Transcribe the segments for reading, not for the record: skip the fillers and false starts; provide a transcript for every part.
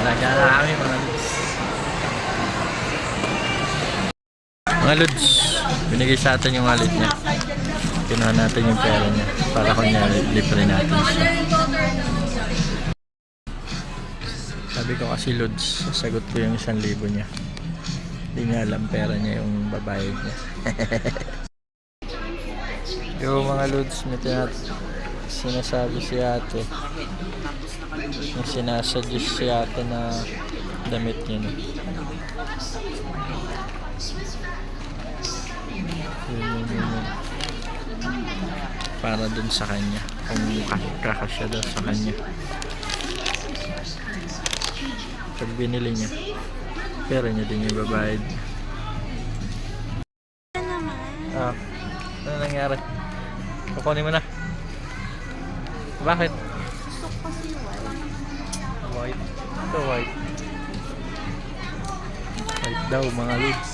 Alaga na kami mga lods. Mga lods, binigay sa atin yung wallet niya. Kinuha natin yung pera niya para kunyari libre natin siya. Sabi ko kasi lods, sasagot ko yung 1,000 niya. Hindi niya alam pera niya yung babayad niya. Yung mga lods, may sinasabi si ate. May sinasuggest si ate na damit niya. No? Yun. Para dun sa kanya. Kung kakasya daw sa kanya. Pag binili niya, pera niya din yung babayad. Ano nangyari? Kukunin mo na. Bakit? Gusto ko kasi white. White. Ito white. White daw mga lods.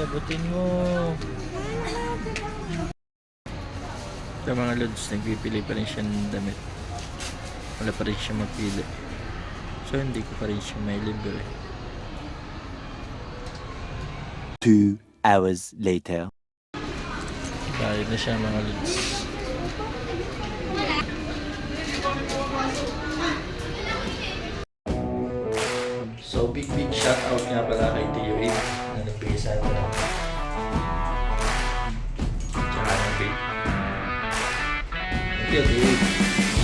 Abutin mo. Ito mga lods, nagpipili pa rin siya ng damit. Wala pa rin siya mapili. So hindi ko pa rin siya may libre. 2 hours later. Bayad na siya mga lods. So big shout out nga pala kay Tio Abe na nagbigay sa atin ng tsaka ng big. Thank you, Tio Abe.